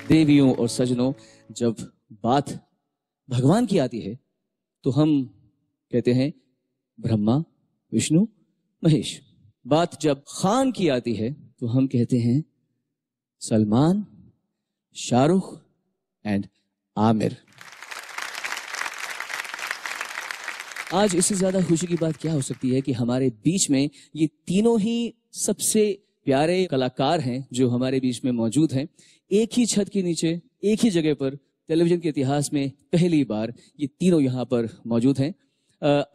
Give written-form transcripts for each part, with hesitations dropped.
देवियों और सजनों, जब बात भगवान की आती है तो हम कहते हैं ब्रह्मा, विष्णु, महेश। बात जब खान की आती है तो हम कहते हैं सलमान, शाहरुख एंड आमिर। आज इससे ज्यादा खुशी की बात क्या हो सकती है कि हमारे बीच में ये तीनों ही सबसे प्यारे कलाकार हैं जो हमारे बीच में मौजूद हैं। एक ही छत के नीचे, एक ही जगह पर टेलीविजन के इतिहास में पहली बार ये तीनों यहाँ पर मौजूद हैं।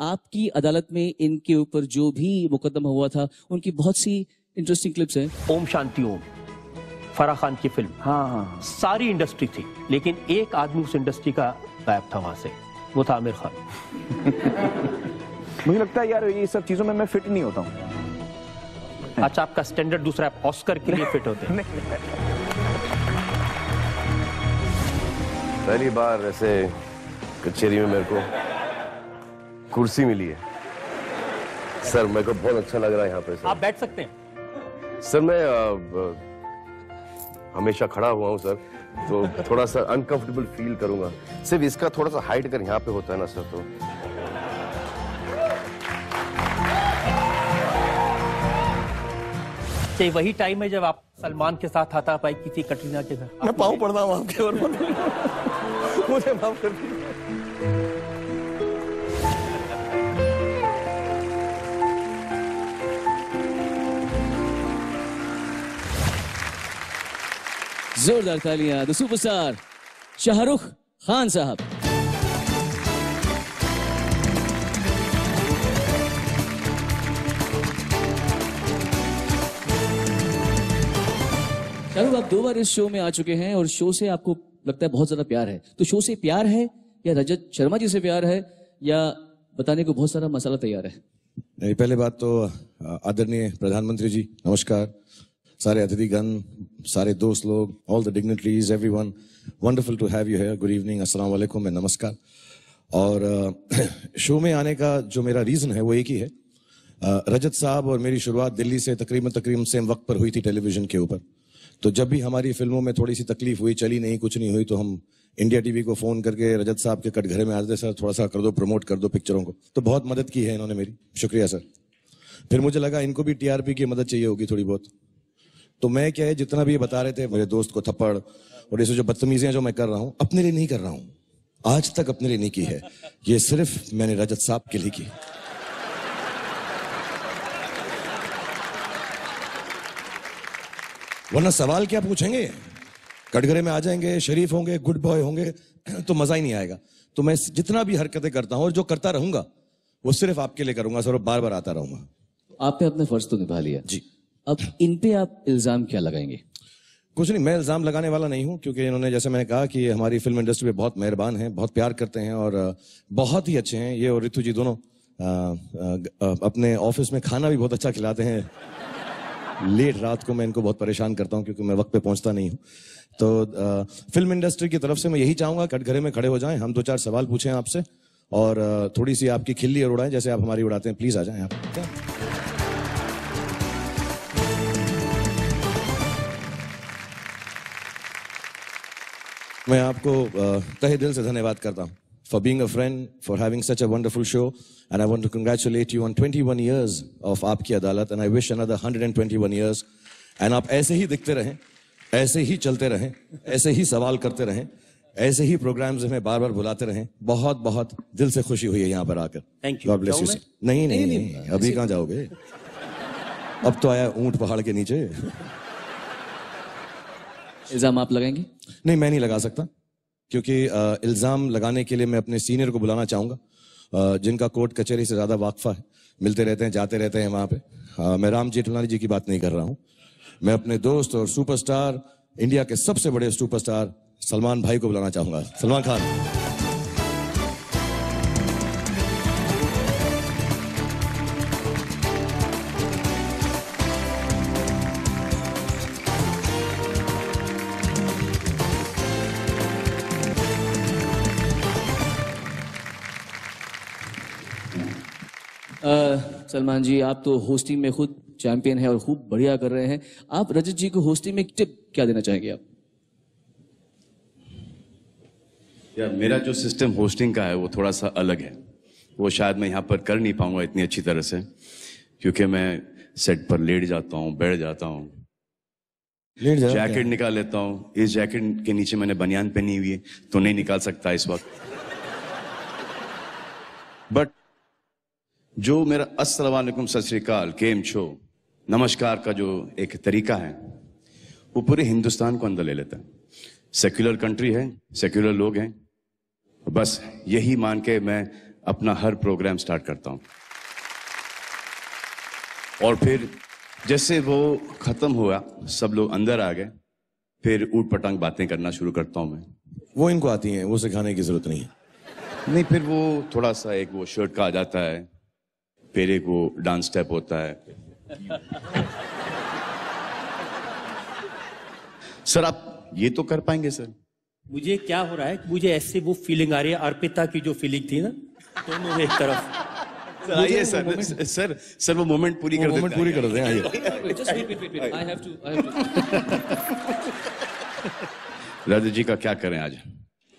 आपकी अदालत में इनके ऊपर जो भी मुकदमा हुआ था उनकी बहुत सी इंटरेस्टिंग क्लिप्स हैं। ओम शांति ओम, फराह खान की फिल्म, हाँ, सारी इंडस्ट्री थी, लेकिन एक आदमी उस इंडस्ट्री का गायब था वहां से, वो था आमिर खान। मुझे लगता है यार ये सब चीजों में मैं फिट नहीं होता हूँ। अच्छा, आपका स्टैंडर्ड दूसरा है, ऑस्कर के लिए फिट होते हैं। पहली बार ऐसे कचहरी में मेरे को कुर्सी मिली है सर, मेरे को बहुत अच्छा लग रहा है यहाँ पे सर। आप बैठ सकते हैं सर। मैं हमेशा खड़ा हुआ हूँ सर, तो थोड़ा सा अनकंफर्टेबल फील करूंगा। सिर्फ इसका थोड़ा सा हाइट अगर यहाँ पे होता है ना सर तो। ये वही टाइम है जब आप सलमान के साथ हाथा पाई की थी कटरीना के घर। मैं पाँव पड़ता हूँ आपके और मुझे माफ कर दीजिए। जोरदार तालियां द सुपरस्टार शाहरुख खान साहब। शाहरुख, आप 2 बार इस शो में आ चुके हैं और शो से आपको लगता है बहुत ज्यादा प्यार है, तो शो से प्यार है या रजत शर्मा जी से प्यार है या बताने को बहुत सारा मसाला तैयार है? नहीं, पहले बात तो आदरणीय प्रधानमंत्री जी नमस्कार, सारे अतिथिगण, सारे दोस्त लोग, all the dignitaries, everyone, wonderful to have you here, good evening, अस्सलाम वालेकुम एंड नमस्कार। और शो में आने का जो मेरा रीजन है वो एक ही है। रजत साहब और मेरी शुरुआत दिल्ली से तकरीबन सेम वक्त पर हुई थी टेलीविजन के ऊपर। तो जब भी हमारी फिल्मों में थोड़ी सी तकलीफ हुई, चली नहीं, कुछ नहीं हुई, तो हम इंडिया टीवी को फोन करके रजत साहब के कटघरे में आते, सर थोड़ा सा कर दो, प्रमोट कर दो पिक्चरों को। तो बहुत मदद की है इन्होंने मेरी, शुक्रिया सर। फिर मुझे लगा इनको भी टीआरपी की मदद चाहिए होगी थोड़ी बहुत, तो मैं क्या है जितना भी बता रहे थे मेरे दोस्त को थप्पड़ और ये जो बदतमीजियां जो मैं कर रहा हूं, अपने लिए नहीं कर रहा हूं, आज तक अपने लिए नहीं की है, ये सिर्फ मैंने रजत साहब के लिए की। वरना सवाल क्या पूछेंगे, कटघरे में आ जाएंगे, शरीफ होंगे, गुड बॉय होंगे, तो मजा ही नहीं आएगा। तो मैं जितना भी हरकतें करता हूं और जो करता रहूंगा वो सिर्फ आपके लिए करूंगा सर, बार बार आता रहूंगा। आपने अपने फर्ज तो निभा लिया जी। अब इन पे आप इल्जाम क्या लगाएंगे? कुछ नहीं, मैं इल्जाम लगाने वाला नहीं हूं, क्योंकि इन्होंने, जैसे मैंने कहा कि हमारी फिल्म इंडस्ट्री में बहुत मेहरबान हैं, बहुत प्यार करते हैं और बहुत ही अच्छे हैं। ये और ऋतु जी दोनों अपने ऑफिस में खाना भी बहुत अच्छा खिलाते हैं। लेट रात को मैं इनको बहुत परेशान करता हूं क्योंकि मैं वक्त पे पहुंचता नहीं हूं। तो फिल्म इंडस्ट्री की तरफ से मैं यही चाहूंगा, कटघरे में खड़े हो जाएं, हम 2-4 सवाल पूछें आपसे और थोड़ी सी आपकी खिल्ली और उड़ाएं जैसे आप हमारी उड़ाते हैं। प्लीज आ जाएं आप। मैं आपको तहे दिल से धन्यवाद करता हूं for being a friend, for having such a wonderful show, and I want to congratulate you on 21 years of आपकी अदालत, and I wish another 121 years, and आप ऐसे ही दिखते रहें, ऐसे ही चलते रहें, ऐसे ही सवाल करते रहें, ऐसे ही प्रोग्राम्स में बार बार बुलाते रहें। बहुत बहुत दिल से खुशी हुई है यहाँ पर आकर। Thank you. God bless you. नहीं, अभी कहाँ जाओगे, अब तो आया ऊंट पहाड़ के नीचे। इल्जाम आप लगाएंगे? नहीं, मैं नहीं लगा सकता, क्योंकि इल्जाम लगाने के लिए मैं अपने सीनियर को बुलाना चाहूंगा, जिनका कोर्ट कचहरी से ज्यादा वाकफा है, मिलते रहते हैं, जाते रहते हैं वहां पे। मैं राम जेठमलानी जी की बात नहीं कर रहा हूं, मैं अपने दोस्त और सुपरस्टार, इंडिया के सबसे बड़े सुपरस्टार सलमान भाई को बुलाना चाहूंगा। सलमान खान। सलमान जी, आप तो होस्टिंग में खुद चैंपियन है और खूब बढ़िया कर रहे हैं। आप रजत जी को होस्टिंग में टिप क्या देना चाहेंगे आप? यार मेरा जो सिस्टम होस्टिंग का है वो थोड़ा सा अलग है। वो शायद मैं यहाँ पर कर नहीं पाऊंगा इतनी अच्छी तरह से, क्योंकि मैं सेट पर लेट जाता हूँ, बैठ जाता हूँ, जैकेट निकाल लेता हूँ। इस जैकेट के नीचे मैंने बनियान पहनी हुई है तो नहीं निकाल सकता इस वक्त। बट जो मेरा अस्सलाम वालेकुम, सत श्री अकाल, केम छो, नमस्कार का जो एक तरीका है वो पूरे हिंदुस्तान को अंदर ले लेता है। सेक्युलर कंट्री है, सेक्युलर लोग हैं, बस यही मान के मैं अपना हर प्रोग्राम स्टार्ट करता हूं। और फिर जैसे वो खत्म हुआ, सब लोग अंदर आ गए, फिर ऊट पटांग बातें करना शुरू करता हूं मैं। वो इनको आती हैं, वो सिखाने की जरूरत नहीं है। नहीं, फिर वो थोड़ा सा एक वो शर्ट का आ जाता है, फिर एक वो डांस स्टेप होता है। सर आप ये तो कर पाएंगे सर? मुझे क्या हो रहा है, मुझे ऐसे वो फीलिंग आ रही है, अर्पिता की जो फीलिंग थी ना, दोनों एक तरफ। आइए सर वो मोमेंट पूरी कर देते हैं। पूरी कर देते हैं, आइए। I have to. Raju ji का क्या करें आज?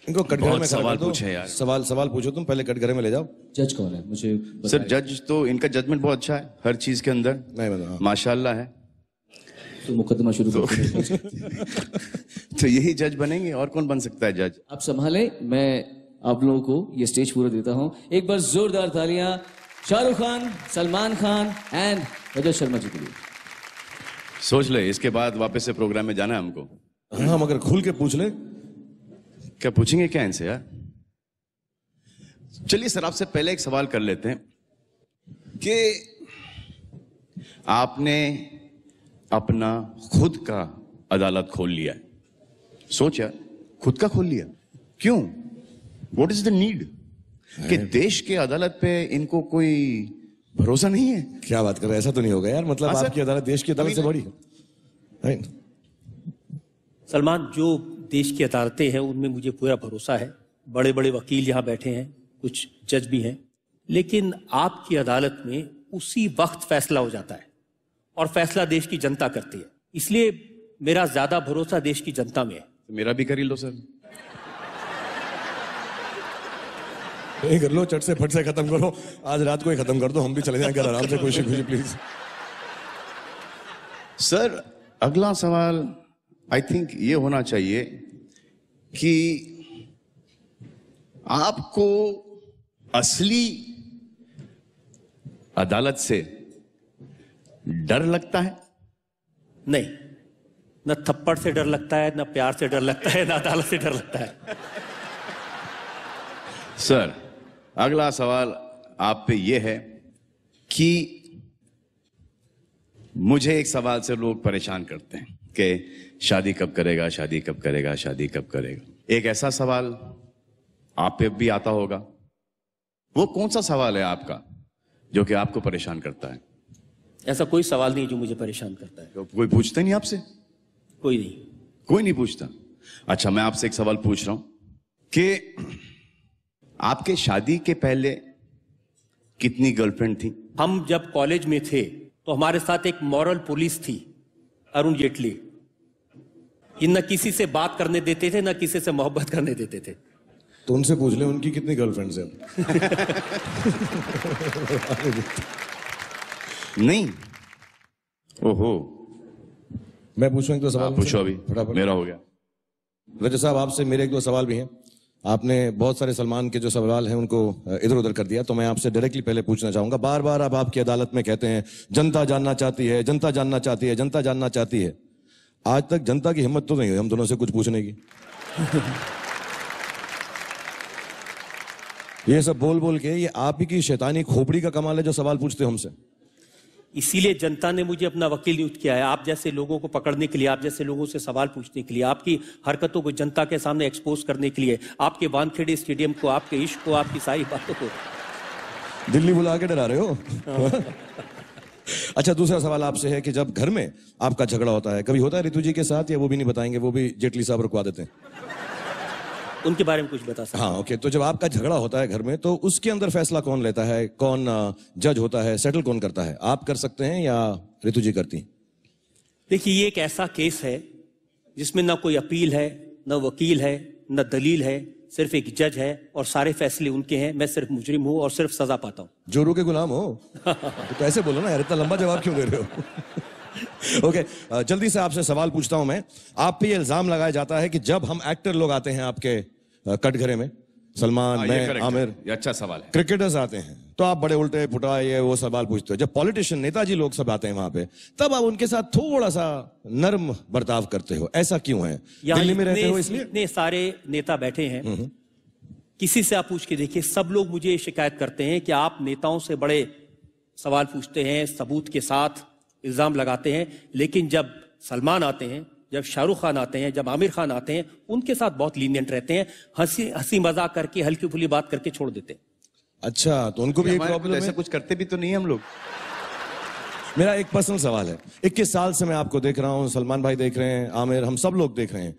इनको कटघरे बहुत में सवाल खड़ा कर दो। पूछे यार। सवाल पूछो तुम, पहले कटघरे में ले जाओ। जज कौन है मुझे सर जज तो इनका जजमेंट बहुत अच्छा है हर चीज के अंदर, नहीं मतलब माशाल्लाह है। तो मुकदमा शुरू करो। तो यही जज बनेंगे, और कौन बन सकता है जज? आप संभालें, मैं आप लोगों को ये स्टेज पूरा देता हूं। एक बार जोरदार तालियां शाहरुख खान, सलमान खान एंड रजत शर्मा जी के लिए। सोच ले, इसके बाद वापस से प्रोग्राम में जाना है हमको। हाँ, मगर खुल के पूछ ले। क्या पूछेंगे क्या इनसे यार? चलिए सर, आपसे पहले एक सवाल कर लेते हैं कि आपने अपना खुद का अदालत खोल लिया है। सोच यार, खुद का खोल लिया, क्यों? What is the need? कि देश के अदालत पे इनको कोई भरोसा नहीं है? क्या बात कर रहे हैं, ऐसा तो नहीं होगा यार। मतलब हाँ, आपकी अदालत देश की अदालत से बड़ी है। सलमान, जो देश की अदालतें हैं उनमें मुझे पूरा भरोसा है। बड़े बड़े वकील यहाँ बैठे हैं, कुछ जज भी हैं, लेकिन आपकी अदालत में उसी वक्त फैसला हो जाता है और फैसला देश की जनता करती है। इसलिए मेरा ज्यादा भरोसा देश की जनता में है। मेरा भी कर ही लो सर। नहीं कर लो, चट से फट से खत्म करो, आज रात को ही खत्म कर दो, हम भी चले जाएंगे आराम से, खुशी खुशी प्लीज। सर अगला सवाल आई थिंक ये होना चाहिए कि आपको असली अदालत से डर लगता है? नहीं, न थप्पड़ से डर लगता है, न प्यार से डर लगता है, न अदालत से डर लगता है। सर अगला सवाल आप पे ये है कि मुझे एक सवाल से लोग परेशान करते हैं कि शादी कब करेगा, शादी कब करेगा, शादी कब करेगा। एक ऐसा सवाल आप पे भी आता होगा। वो कौन सा सवाल है आपका जो कि आपको परेशान करता है? ऐसा कोई सवाल नहीं जो मुझे परेशान करता है। तो कोई पूछता नहीं आपसे? कोई नहीं। कोई नहीं पूछता? अच्छा, मैं आपसे एक सवाल पूछ रहा हूं कि आपके शादी के पहले कितनी गर्लफ्रेंड थी? हम जब कॉलेज में थे तो हमारे साथ एक मॉरल पुलिस थी, अरुण जेटली। ये न किसी से बात करने देते थे, न किसी से मोहब्बत करने देते थे। तो उनसे पूछ ले उनकी कितनी गर्लफ्रेंड्स हैं। नहीं। ओहो, मैं पूछूं एक दो सवाल? पूछो अभी, मेरा हो गया। रजत साहब, आपसे मेरे एक दो सवाल भी हैं। आपने बहुत सारे सलमान के जो सवाल हैं उनको इधर उधर कर दिया, तो मैं आपसे डायरेक्टली पहले पूछना चाहूंगा। बार बार आप आपकी अदालत में कहते हैं जनता जानना चाहती है, जनता जानना चाहती है, जनता जानना चाहती है। आज तक जनता की हिम्मत तो नहीं हुई हम दोनों से कुछ पूछने की। ये सब बोल बोल के ये आप ही की शैतानी खोपड़ी का कमाल है जो सवाल पूछते हो हमसे। इसीलिए जनता ने मुझे अपना वकील नियुक्त किया है, आप जैसे लोगों को पकड़ने के लिए, आप जैसे लोगों से सवाल पूछने के लिए, आपकी हरकतों को जनता के सामने एक्सपोज करने के लिए, आपके वानखेड़े स्टेडियम को, आपके इश्क को, आपकी सारी बातों को। दिल्ली बुला के डरा रहे हो। अच्छा, दूसरा सवाल आपसे है कि जब घर में आपका झगड़ा होता है, कभी होता है ऋतु जी के साथ, या वो भी नहीं बताएंगे, वो भी जेटली साहब रुकवा देते हैं? उनके बारे में कुछ बता सकते? हाँ, ओके। तो जब आपका झगड़ा होता है घर में, तो उसके अंदर फैसला कौन लेता है, कौन जज होता है, सेटल कौन करता है? आप कर सकते हैं या ऋतु जी करती? देखिए, ये एक ऐसा केस है जिसमें ना कोई अपील है, ना वकील है, ना दलील है, सिर्फ एक जज है और सारे फैसले उनके हैं। मैं सिर्फ मुजरिम हूं और सिर्फ सजा पाता हूं। जोरू के गुलाम हो तो कैसे बोलो ना यार, इतना लंबा जवाब क्यों दे रहे हो? ओके, जल्दी से आपसे सवाल पूछता हूं मैं। आप पे ये इल्जाम लगाया जाता है कि जब हम एक्टर लोग आते हैं आपके कटघरे में, सलमान, मैं, आमिर, ये अच्छा सवाल है। क्रिकेटर्स आते हैं तो आप बड़े उल्टे पुटा ये वो सवाल पूछते हो। जब पॉलिटिशियन, नेताजी लोग सब आते हैं वहां पे, तब आप उनके साथ थोड़ा सा नर्म बर्ताव करते हो। ऐसा क्यों है? दिल्ली में रहते हो इसलिए? इतने सारे नेता बैठे हैं, किसी से आप पूछ के देखिए, सब लोग मुझे शिकायत करते हैं कि आप नेताओं से बड़े सवाल पूछते हैं, सबूत के साथ इल्जाम लगाते हैं, लेकिन जब सलमान आते हैं, जब शाहरुख खान आते हैं, जब आमिर खान आते हैं, उनके साथ बहुत लीनियंट रहते हैं, हंसी मजाक करके, हल्की फुल्की बात करके छोड़ देते हैं। अच्छा, तो उनको भी एक प्रॉब्लम है? ऐसा कुछ करते भी तो नहीं हम लोग। मेरा एक पर्सनल सवाल है। 21 साल से मैं आपको देख रहा हूं, सलमान भाई देख रहे हैं, आमिर, हम सब लोग देख रहे हैं।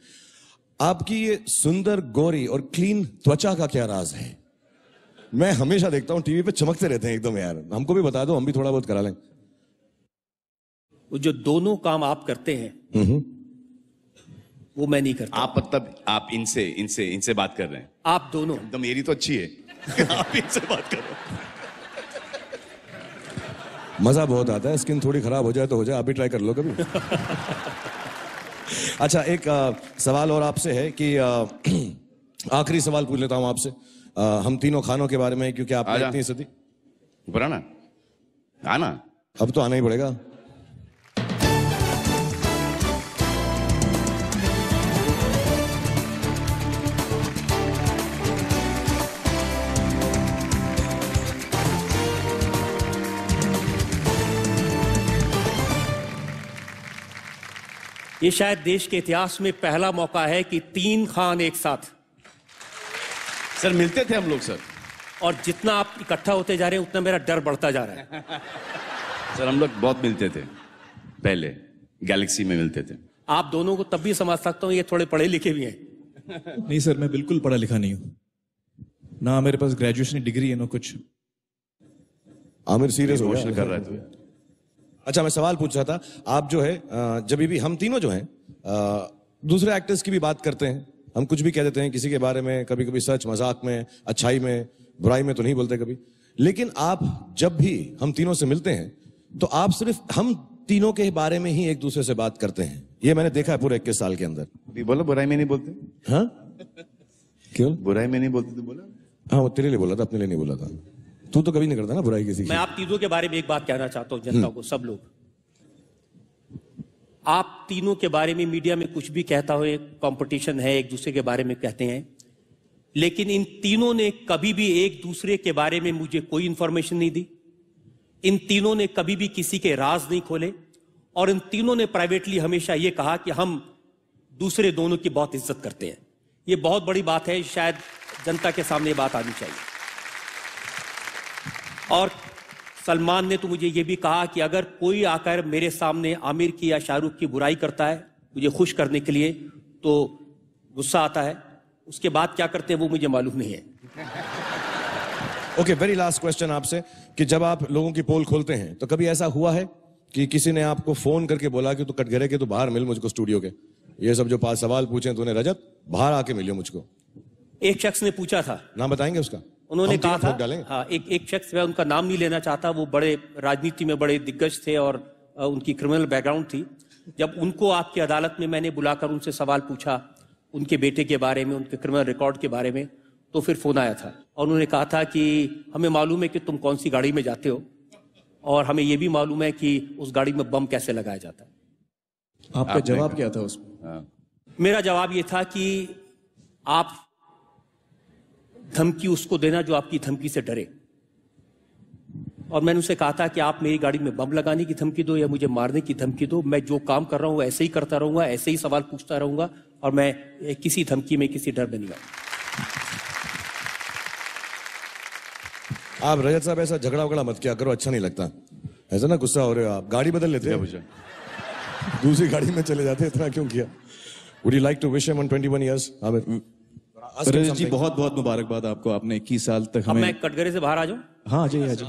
आपकी ये सुंदर, गोरी और क्लीन त्वचा का क्या राज है? मैं हमेशा देखता हूं टीवी पे चमकते रहते हैं एकदम यार। हमको भी बता दो, हम भी थोड़ा बहुत करा लें। वो जो दोनों काम आप करते हैं वो मैं नहीं करता। आप मतलब आप इनसे बात कर रहे हैं? आप दोनों। तो मेरी तो अच्छी है। आप इनसे बात कर रहे हो। मजा बहुत आता है। स्किन थोड़ी खराब हो जाए तो हो जाए, आप भी ट्राई कर लो कभी। अच्छा, एक सवाल और आपसे है कि आखिरी सवाल पूछ लेता हूं आपसे, हम तीनों खानों के बारे में, क्योंकि आपने इतनी सदी ऊपर आना, आना, अब तो आना ही पड़ेगा। ये शायद देश के इतिहास में पहला मौका है कि 3 खान एक साथ। सर मिलते थे हम लोग सर, और जितना आप इकट्ठा होते जा रहे हैं उतना मेरा डर बढ़ता जा रहा है। सर हम लोग बहुत मिलते थे पहले, गैलेक्सी में मिलते थे। आप दोनों को तब भी समझ सकता हूं, ये थोड़े पढ़े लिखे भी हैं। नहीं सर, मैं बिल्कुल पढ़ा लिखा नहीं हूं, ना मेरे पास ग्रेजुएशन डिग्री है ना कुछ। आमिर सीरियस हो गया कर रहा है। अच्छा, मैं सवाल पूछ रहा था, आप जो है जब भी हम तीनों जो हैं दूसरे एक्टर्स की भी बात करते हैं, हम कुछ भी कह देते हैं किसी के बारे में, कभी कभी सच मजाक में, अच्छाई में, बुराई में तो नहीं बोलते कभी। लेकिन आप जब भी हम तीनों से मिलते हैं तो आप सिर्फ हम तीनों के बारे में ही एक दूसरे से बात करते हैं। ये मैंने देखा है पूरे 21 साल के अंदर। बोलो बुराई में नहीं बोलते? हाँ, क्यों बुराई में नहीं बोलते? तो बोला। हाँ, वो तेरे लिए बोला था, अपने लिए नहीं बोला था। तू तो कभी नहीं करता ना बुराई किसी की। मैं आप तीनों के बारे में एक बात कहना चाहता हूं जनता को, सब लोग। आप तीनों के बारे में मीडिया में कुछ भी कहता हो, एक कंपटीशन है, एक दूसरे के बारे में कहते हैं, लेकिन इन तीनों ने कभी भी एक दूसरे के बारे में मुझे कोई इंफॉर्मेशन नहीं दी। इन तीनों ने कभी भी किसी के राज नहीं खोले, और इन तीनों ने प्राइवेटली हमेशा यह कहा कि हम दूसरे दोनों की बहुत इज्जत करते हैं। यह बहुत बड़ी बात है, शायद जनता के सामने बात आनी चाहिए। और सलमान ने तो मुझे यह भी कहा कि अगर कोई आकर मेरे सामने आमिर की या शाहरुख की बुराई करता है मुझे खुश करने के लिए तो गुस्सा आता है, उसके बाद क्या करते हैं वो मुझे मालूम नहीं है। ओके, वेरी लास्ट क्वेश्चन आपसे, कि जब आप लोगों की पोल खोलते हैं तो कभी ऐसा हुआ है कि किसी ने आपको फोन करके बोला कि तू कटघरे के, तू बाहर मिल मुझको स्टूडियो के, ये सब जो 5 सवाल पूछे तूने रजत, बाहर आके मिलियो मुझको? एक शख्स ने पूछा था। नाम बताएंगे उसका? उन्होंने कहा था, हाँ, एक शख्स, मैं उनका नाम नहीं लेना चाहता, वो बड़े राजनीति में बड़े दिग्गज थे और उनकी क्रिमिनल बैकग्राउंड थी। जब उनको आपकी अदालत में मैंने बुलाकर उनसे सवाल पूछा उनके बेटे के बारे में, उनके क्रिमिनल रिकॉर्ड के बारे में, तो फिर फोन आया था और उन्होंने कहा था कि हमें मालूम है कि तुम कौन सी गाड़ी में जाते हो और हमें यह भी मालूम है कि उस गाड़ी में बम कैसे लगाया जाता है। आपका जवाब क्या था उसमें? मेरा जवाब यह था कि आप धमकी उसको देना जो आपकी धमकी से डरे। और मैंने उसे कहा था कि आप मेरी गाड़ी में बम लगाने की धमकी दो या मुझे मारने की धमकी दो, मैं जो काम कर रहा हूं ऐसे ही करता रहूंगा, ऐसे ही सवाल पूछता रहूंगा और मैं किसी धमकी में, किसी डर में नहीं आऊंगा। आप रजत साहब ऐसा झगड़ा वगड़ा मत किया करो, अच्छा नहीं लगता। ऐसा ना गुस्सा हो रहे हो आप, गाड़ी बदल लेते हैं, दूसरी गाड़ी में चले जाते, इतना क्यों किया? Would you like to wish him on 21 years? Aamir रजत जी, बहुत बहुत मुबारकबाद आपको। आपने 21 साल तक हमें, मैं कटघरे से बाहर आ जाऊं? हाँ,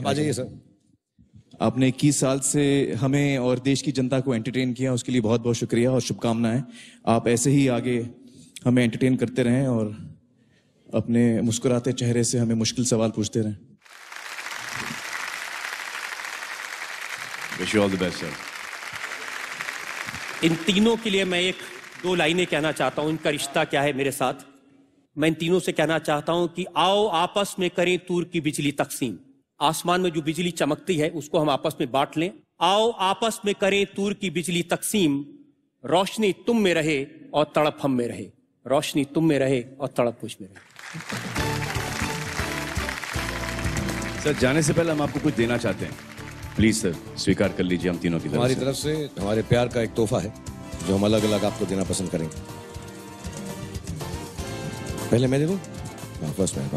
आ जाइए सर। आपने 21 साल से हमें और देश की जनता को एंटरटेन किया, उसके लिए बहुत बहुत शुक्रिया और शुभकामनाएं। आप ऐसे ही आगे हमें एंटरटेन करते रहें और अपने मुस्कुराते चेहरे से हमें मुश्किल सवाल पूछते रहें। Wish you all the best sir. इन तीनों के लिए मैं एक दो लाइनें कहना चाहता हूं। इनका रिश्ता क्या है मेरे साथ। मैं इन तीनों से कहना चाहता हूं कि आओ आपस में करें तूर की बिजली तकसीम। आसमान में जो बिजली चमकती है उसको हम आपस में बांट लें। आओ आपस में करें तूर की बिजली तकसीम। रोशनी तुम में रहे और तड़प हम में रहे। रोशनी तुम में रहे और तड़प मुझ में रहे। सर जाने से पहले हम आपको कुछ देना चाहते हैं। प्लीज सर स्वीकार कर लीजिए हम तीनों की हमारी तरफ से हमारे प्यार का एक तोहफा है जो हम अलग अलग आपको देना पसंद करेंगे। पहले मैं दे दूं? फर्स्ट मैं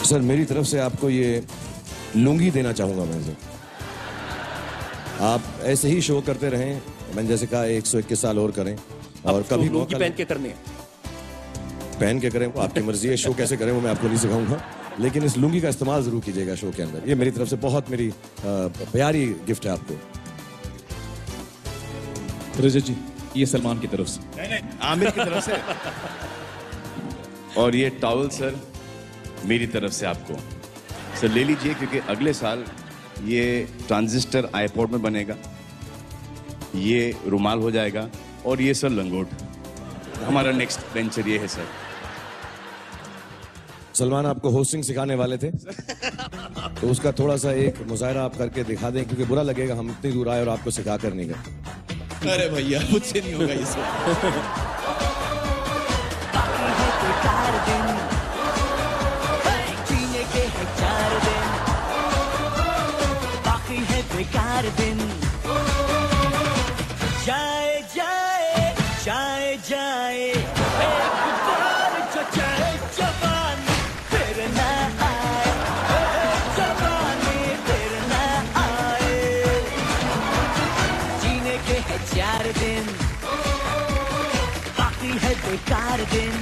सर मेरी तरफ से आपको ये लुंगी देना चाहूंगा मैं सर। आप ऐसे ही शो करते रहें। मैंने जैसे कहा 121 साल और करें और कभी लुंगी पहन के करने हैं। पहन के करें वो आपकी मर्जी है। शो कैसे करें वो मैं आपको नहीं सिखाऊंगा, लेकिन इस लुंगी का इस्तेमाल जरूर कीजिएगा शो के अंदर। ये मेरी तरफ से बहुत मेरी प्यारी गिफ्ट है आपको। रजत जी ये सलमान की तरफ से। नहीं आमिर की तरफ से। और ये टॉवल सर मेरी तरफ से आपको। सर ले लीजिए क्योंकि अगले साल ये ट्रांजिस्टर आईपॉड में बनेगा, ये रुमाल हो जाएगा और ये सर लंगोट। हमारा नेक्स्ट वेंचर ये है सर। सलमान आपको होस्टिंग सिखाने वाले थे तो उसका थोड़ा सा एक मुजाहरा आप करके दिखा दें क्योंकि बुरा लगेगा हम इतनी दूर आए और आपको सिखा कर नहीं गए। अरे भैया मुझसे नहीं होगा ये सब। बेकार दिन जाए जाए जाए जाए एक बार जो जाए जवानी फिर ना आए। जवानी फिर ना आए। जीने के है 4 दिन बाकी है बेकार दिन।